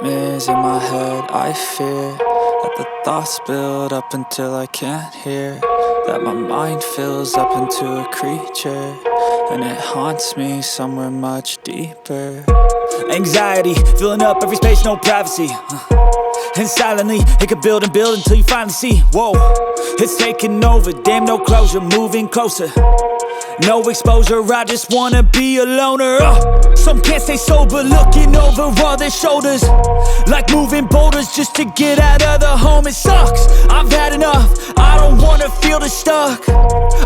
nightmares in my head. I fear that the thoughts build up until I can't hear, that my mind fills up into a creature, and it haunts me somewhere much deeper. Anxiety, filling up every space, no privacy. And silently, it could build and build until you finally see, whoa, it's taking over, damn, no closure, moving closer. No exposure, I just wanna be a loner. Some can't stay sober, looking over all their shoulders, like moving boulders just to get out of the home. It sucks, I've had enough, I don't wanna feel the stuck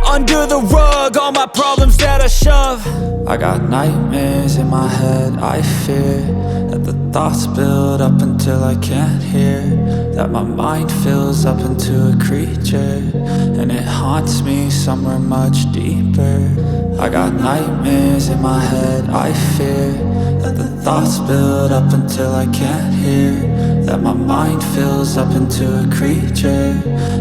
under the rug, all my problems that I shove. I got nightmares in my head. I fear that the thoughts build up until I can't hear, that my mind fills up into a creature, and it haunts me somewhere much deeper. I got nightmares in my head. I fear that the thoughts build up until I can't hear, that my mind fills up into a creature,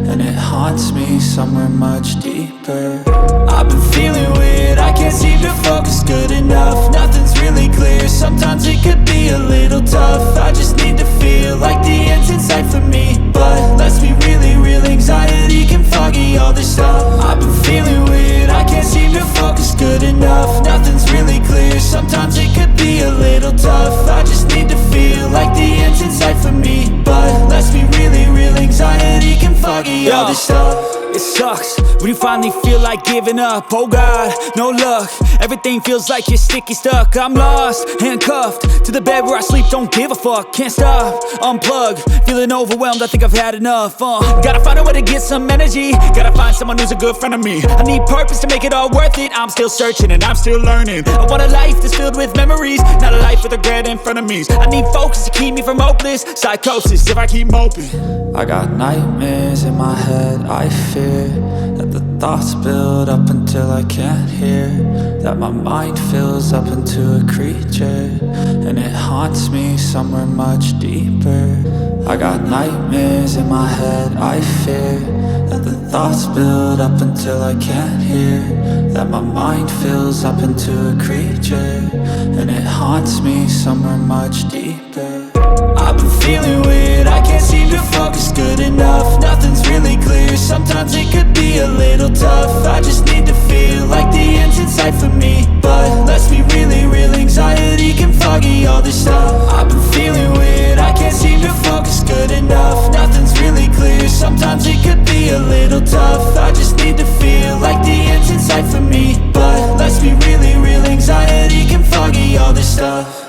and it haunts me somewhere much deeper. I've been feeling weird, I can't seem to focus good enough. Nothing's really clear, sometimes it could be a little tough. I just need to feel like the end's in sight for me, but let's be really real, anxiety can foggy all this stuff. I've been feeling weird, I can't seem to focus good enough. Nothing's really clear, sometimes it could be a little tough. I just need to feel like the end's in sight for me, but let's be really real, anxiety can foggy all this stuff. It sucks when you finally feel like giving up. Oh God, no luck, everything feels like you're sticky stuck. I'm lost, handcuffed to the bed where I sleep, don't give a fuck. Can't stop, unplug, feeling overwhelmed, I think I've had enough. Gotta find a way to get some energy, gotta find someone who's a good friend of me. I need purpose to make it all worth it, I'm still searching and I'm still learning. I want a life that's filled with memories, not a life with regret and frenemies. I need focus to keep me from hopeless psychosis if I keep moping. I got nightmares in my head. I fear that the thoughts build up until I can't hear, that my mind fills up into a creature, and it haunts me somewhere much deeper. I got nightmares in my head. I fear that the thoughts build up until I can't hear, that my mind fills up into a creature, and it haunts me somewhere much deeper. I've been feeling weird, I can't seem to focus good enough. Nothing's really clear, sometimes it could be a little tough. I just need to feel like the end's in sight for me, but let's be really real, anxiety can foggy all this stuff. I've been feeling weird, I can't seem to focus good enough. Nothing's really clear, sometimes it could be a little tough. I just need to feel like the end's in sight for me, but let's be really real, anxiety can foggy all this stuff.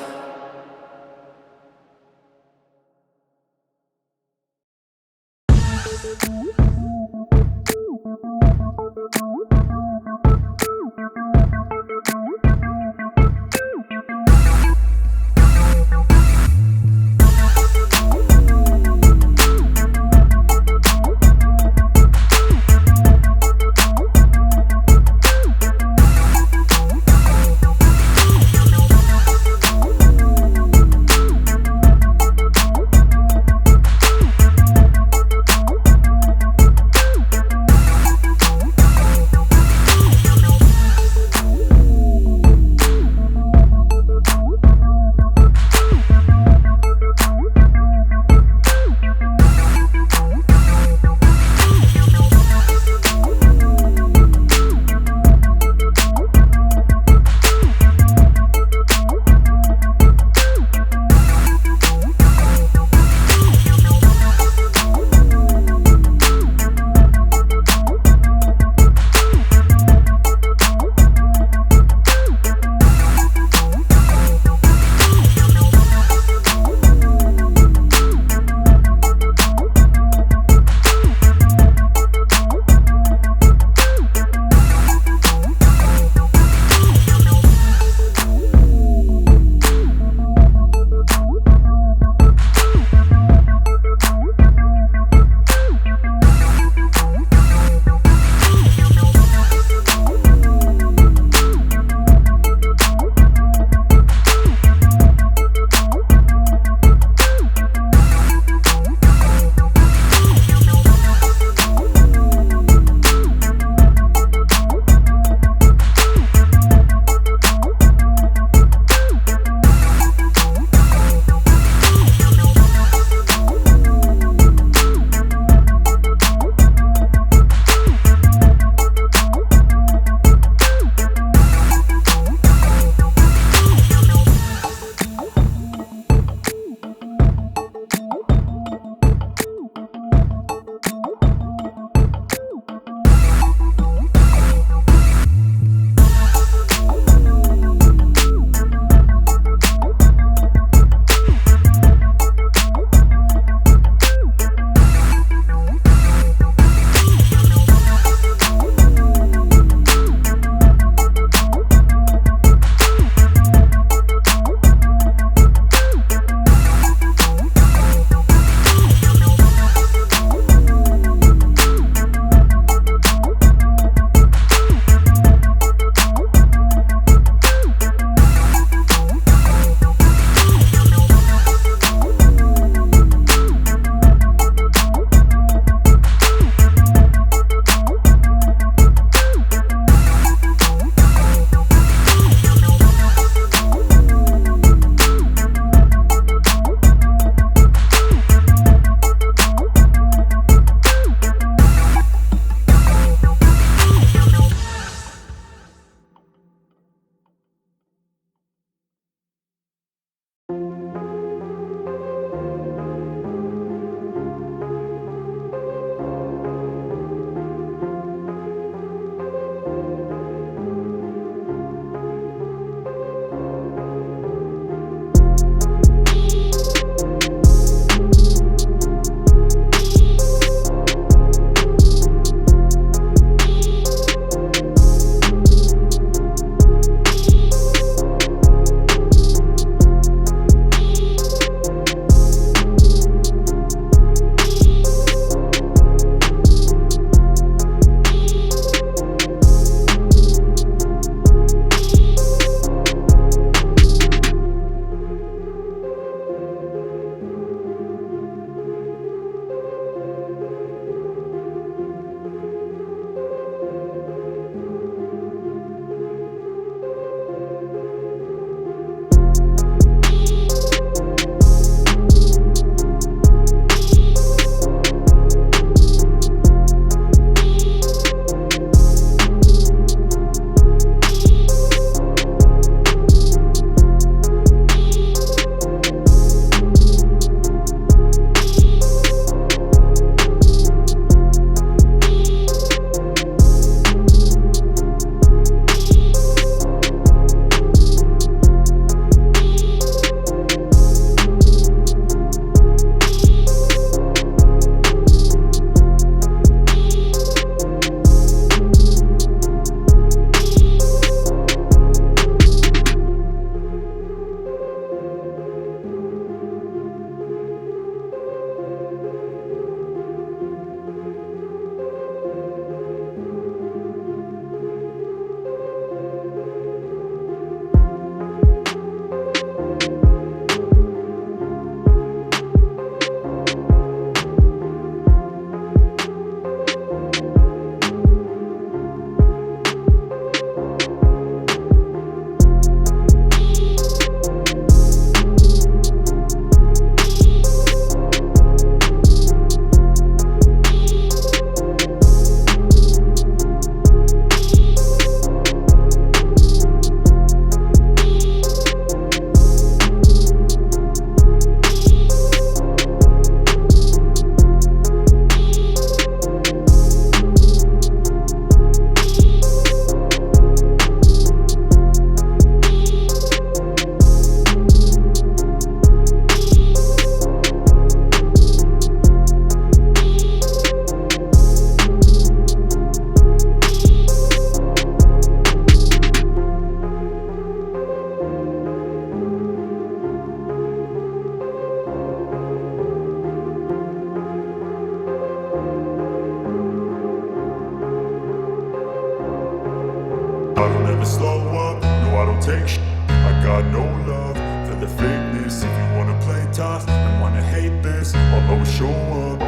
take shit. I got no love for the fakeness. If you wanna play tough and wanna hate this, I'll always show up.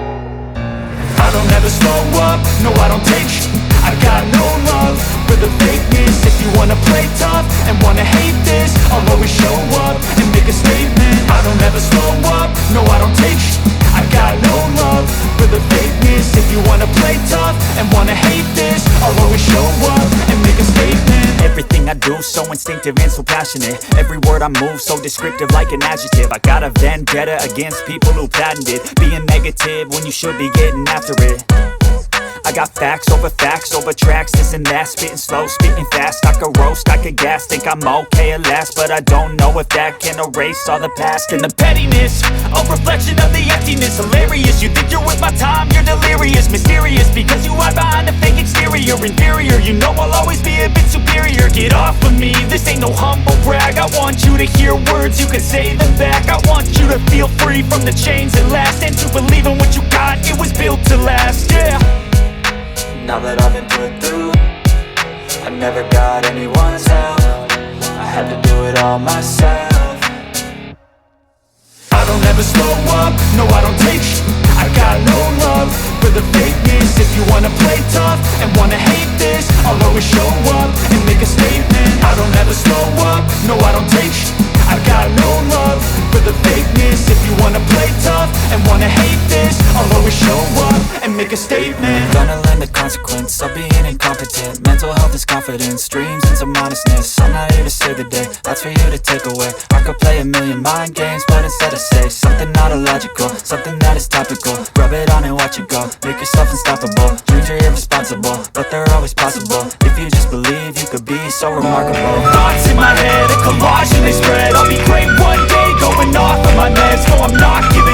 I don't ever slow up, no I don't take shit. I got no love for the fakeness. If you wanna play tough and wanna hate this, I'll always show up and make a statement. I don't ever slow up, no I don't take shit. I got no love for the fakeness. If you wanna play tough and wanna hate this, I'll always show up and make a statement. Everything I do so instinctive and so passionate. Every word I move so descriptive like an adjective. I got a vendetta against people who patented being negative when you should be getting after it. I got facts over tracks, this and that. Spitting slow, spitting fast, I could roast, I could gas. Think I'm okay at last, but I don't know if that can erase all the past. And the pettiness, a reflection of the emptiness. Hilarious, you think you're with my time, you're delirious. Mysterious, because you hide behind a fake exterior. Inferior, you know I'll always be a bit superior. Get off of me, this ain't no humble brag. I want you to hear words, you can say them back. I want you to feel free from the chains that last, and to believe in what you got, it was built to last, yeah. Now that I've been put through, I never got anyone's help. I had to do it all myself. I don't ever slow up, no I don't take shit. I got no love for the fakeness. If you wanna play tough and wanna hate this, I'll always show up and make a statement. I don't ever slow up, no I don't take shit. I got no love for the fakeness. If you wanna play tough and wanna hate this, I'll always show up and make a statement. Gonna learn the consequence of being incompetent. Mental health is confidence, dreams and some honestness. I'm not here to save the day, that's for you to take away. I could play a million mind games, but instead I say something not illogical, something that is topical. Rub it on and watch it go, make yourself unstoppable. Dreams are irresponsible, but they're always possible. If you just believe, you could be so remarkable. Thoughts in my head, a collage and they spread. I'll be great one day, going off of my meds. No, I'm not giving